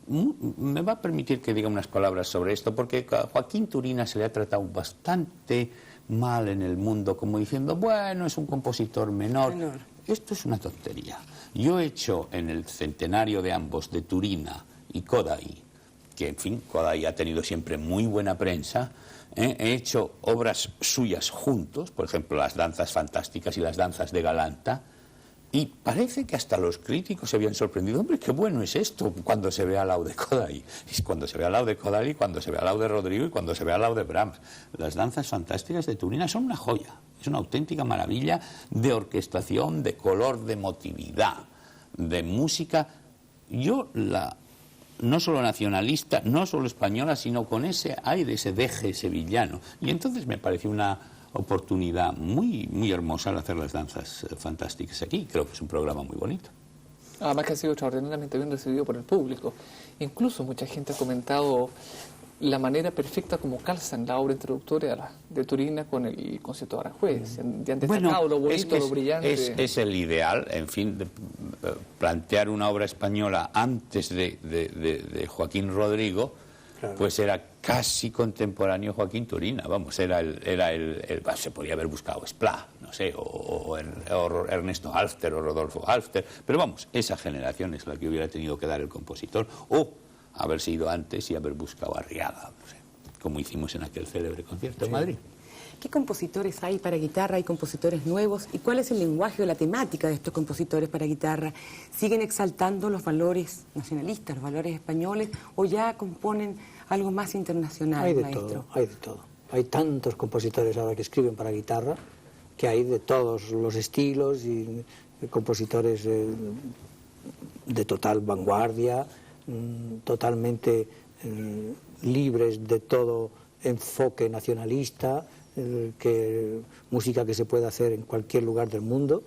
me va a permitir que diga unas palabras sobre esto, porque a Joaquín Turina se le ha tratado bastante mal en el mundo, como diciendo, bueno, es un compositor menor. Esto es una tontería. Yo he hecho en el centenario de ambos, de Turina y Kodály, que en fin, Kodály ha tenido siempre muy buena prensa, he hecho obras suyas juntos, por ejemplo, Las Danzas Fantásticas y Las Danzas de Galanta, y parece que hasta los críticos se habían sorprendido. Hombre, qué bueno es esto cuando se ve al lado de Kodály. Y cuando se ve al lado de Kodály, cuando se ve al lado de Rodrigo y cuando se ve al lado de Brahms. Las Danzas Fantásticas de Turina son una joya, es una auténtica maravilla de orquestación, de color, de emotividad, de música. Yo no solo nacionalista, no solo española, sino con ese aire, ese deje sevillano. Y entonces me pareció una oportunidad muy, muy hermosa al hacer Las Danzas Fantásticas aquí. Creo que es un programa muy bonito. Además que ha sido extraordinariamente bien recibido por el público. Incluso mucha gente ha comentado la manera perfecta como calzan la obra introductoria de Turina con el concierto de Aranjuez. Ya han destacado lo bonito, lo brillante. Es el ideal, en fin, de plantear una obra española antes de Joaquín Rodrigo, claro. Pues era casi contemporáneo Joaquín Turina, vamos, se podría haber buscado Splá, no sé, o Ernesto Halffter o Rodolfo Halffter, pero vamos, esa generación es la que hubiera tenido que dar el compositor, o haberse ido antes y haber buscado a Arriaga, no sé, como hicimos en aquel célebre concierto en Madrid. ¿Qué compositores hay para guitarra? ¿Hay compositores nuevos? ¿Y cuál es el lenguaje o la temática de estos compositores para guitarra? ¿Siguen exaltando los valores nacionalistas, los valores españoles, o ya componen algo más internacional, hay de maestro? Todo, hay de todo. Hay tantos compositores ahora que escriben para guitarra, que hay de todos los estilos y compositores de total vanguardia, totalmente libres de todo enfoque nacionalista, música que se puede hacer en cualquier lugar del mundo,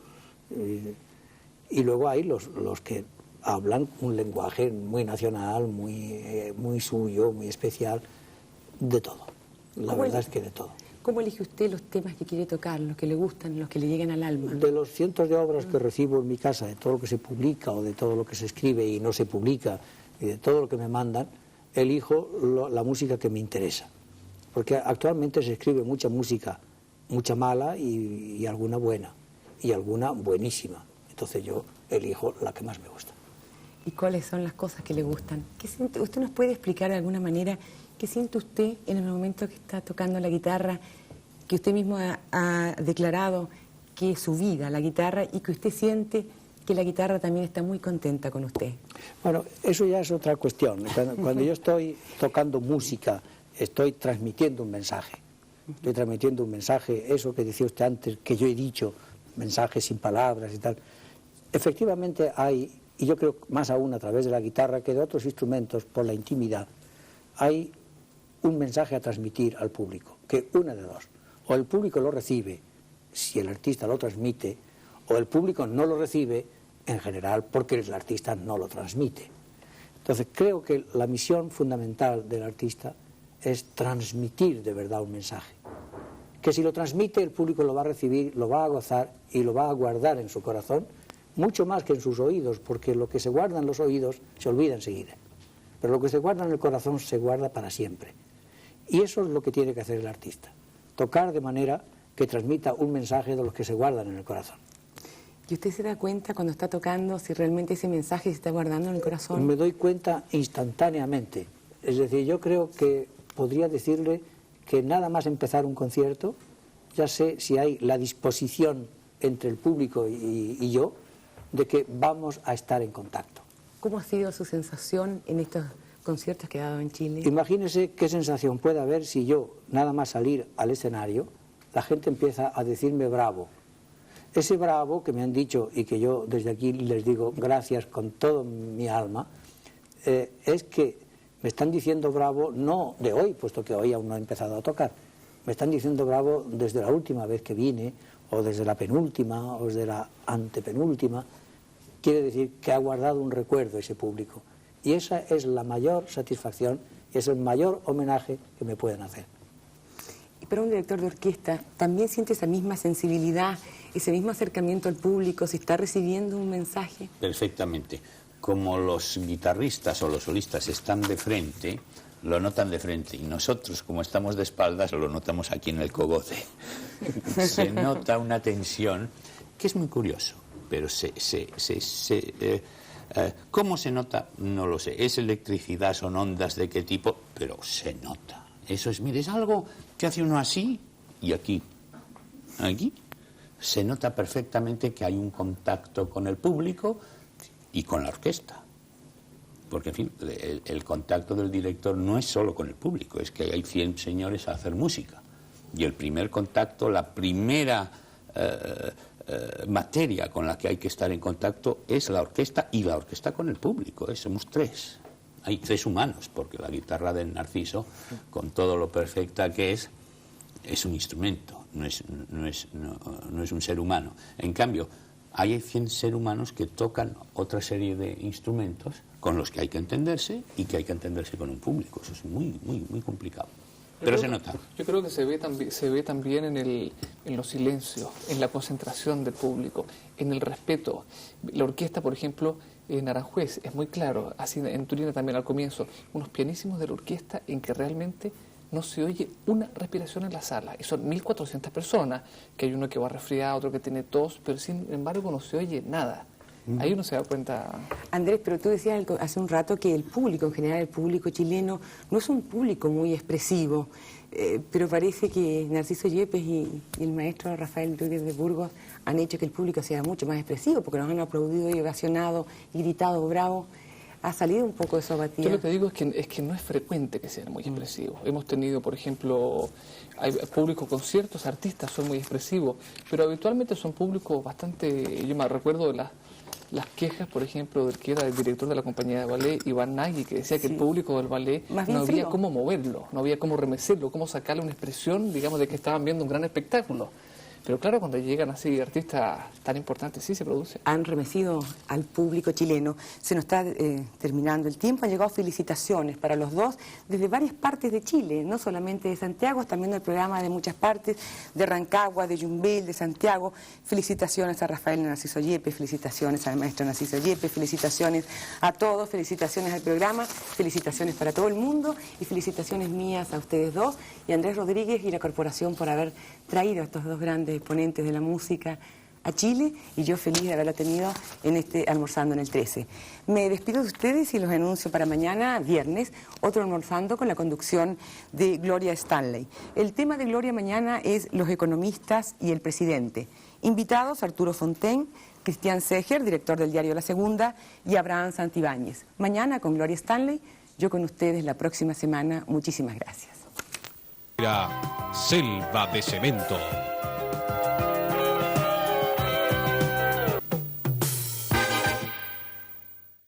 y luego hay los que hablan un lenguaje muy nacional, muy suyo, muy especial, de todo. La verdad es que de todo. ¿Cómo elige usted los temas que quiere tocar, los que le gustan, los que le llegan al alma? De los cientos de obras que recibo en mi casa, de todo lo que se publica o de todo lo que se escribe y no se publica, y de todo lo que me mandan, elijo la música que me interesa. porque actualmente se escribe mucha música, mucha mala y alguna buena, y alguna buenísima. Entonces yo elijo la que más me gusta. ¿Y cuáles son las cosas que le gustan? ¿Qué siente? ¿Usted nos puede explicar de alguna manera qué siente usted en el momento que está tocando la guitarra, que usted mismo ha declarado que es su vida, la guitarra, y que usted siente que la guitarra también está muy contenta con usted? Bueno, eso ya es otra cuestión. Cuando yo estoy tocando música, estoy transmitiendo un mensaje. Estoy transmitiendo un mensaje, eso que decía usted antes, que yo he dicho, mensajes sin palabras y tal. Efectivamente hay, y yo creo más aún a través de la guitarra que de otros instrumentos, por la intimidad, hay un mensaje a transmitir al público, que una de dos, o el público lo recibe, si el artista lo transmite, o el público no lo recibe, en general, porque el artista no lo transmite. Entonces creo que la misión fundamental del artista es transmitir de verdad un mensaje, que si lo transmite el público lo va a recibir, lo va a gozar y lo va a guardar en su corazón, mucho más que en sus oídos, porque lo que se guarda en los oídos se olvida enseguida, pero lo que se guarda en el corazón se guarda para siempre. Y eso es lo que tiene que hacer el artista, tocar de manera que transmita un mensaje de los que se guardan en el corazón. ¿Y usted se da cuenta cuando está tocando si realmente ese mensaje se está guardando en el corazón? Me doy cuenta instantáneamente. Es decir, yo creo que podría decirle que nada más empezar un concierto, ya sé si hay la disposición entre el público y yo, de que vamos a estar en contacto. ¿Cómo ha sido su sensación en estos conciertos que ha dado en Chile? Imagínese qué sensación puede haber si yo, nada más salir al escenario, la gente empieza a decirme bravo. Ese bravo que me han dicho y que yo desde aquí les digo gracias con toda mi alma, es que me están diciendo bravo no de hoy, puesto que hoy aún no he empezado a tocar, me están diciendo bravo desde la última vez que vine, o desde la penúltima, o desde la antepenúltima. Quiere decir que ha guardado un recuerdo ese público. Y esa es la mayor satisfacción, es el mayor homenaje que me pueden hacer. Y para un director de orquesta, ¿también siente esa misma sensibilidad, ese mismo acercamiento al público, si está recibiendo un mensaje? Perfectamente. Como los guitarristas o los solistas están de frente, lo notan de frente, y nosotros, como estamos de espaldas, lo notamos aquí en el cogote. Se nota una tensión que es muy curioso, pero ¿cómo se nota? No lo sé. ¿Es electricidad, son ondas de qué tipo? Pero se nota. Eso es, mire, es algo que hace uno así y aquí. Aquí se nota perfectamente que hay un contacto con el público y con la orquesta. Porque, en fin, el contacto del director no es solo con el público, es que hay 100 señores a hacer música. Y el primer contacto, la primera materia con la que hay que estar en contacto es la orquesta, y la orquesta con el público. Somos tres. Hay tres humanos, porque la guitarra del Narciso, con todo lo perfecta que es un instrumento, no es un ser humano. En cambio, hay 100 seres humanos que tocan otra serie de instrumentos con los que hay que entenderse y que hay que entenderse con un público. Eso es muy, muy, muy complicado. Pero se nota. Yo creo que se ve también en los silencios, en la concentración del público, en el respeto. La orquesta, por ejemplo, en Aranjuez es muy claro, así en Turina también al comienzo, unos pianísimos de la orquesta en que realmente no se oye una respiración en la sala. Y son 1.400 personas, que hay uno que va resfriado, otro que tiene tos, pero sin embargo no se oye nada. Ahí uno se da cuenta. Andrés, pero tú decías hace un rato que el público, en general el público chileno, no es un público muy expresivo, pero parece que Narciso Yepes y el maestro Rafael Rodríguez de Burgos han hecho que el público sea mucho más expresivo, porque nos han aplaudido y ovacionado y gritado bravo. Ha salido un poco de su apatía. Yo lo que digo es que no es frecuente que sean muy expresivos. Hemos tenido, por ejemplo, hay públicos con ciertos artistas son muy expresivos, pero habitualmente son públicos bastante. Yo me recuerdo de las quejas, por ejemplo, del que era el director de la compañía de ballet, Iván Nagy, que decía que el público del ballet no había cómo moverlo, no había cómo remecerlo, cómo sacarle una expresión, digamos, de que estaban viendo un gran espectáculo. Pero claro, cuando llegan así artistas tan importantes, sí se produce. Han remecido al público chileno. Se nos está terminando el tiempo. Han llegado felicitaciones para los dos desde varias partes de Chile, no solamente de Santiago, también del programa de muchas partes, de Rancagua, de Yumbel, de Santiago. Felicitaciones a Rafael Narciso Yepes, felicitaciones al maestro Narciso Yepes, felicitaciones a todos, felicitaciones al programa, felicitaciones para todo el mundo y felicitaciones mías a ustedes dos y a Andrés Rodríguez y la corporación por haber traído a estos dos grandes exponentes de la música a Chile, y yo feliz de haberla tenido en este Almorzando en el 13. Me despido de ustedes y los anuncio para mañana, viernes, otro Almorzando con la conducción de Gloria Stanley. El tema de Gloria mañana es los economistas y el presidente. Invitados Arturo Fontaine, Cristian Seger, director del diario La Segunda, y Abraham Santibáñez. Mañana con Gloria Stanley, yo con ustedes la próxima semana. Muchísimas gracias. Selva de Cemento.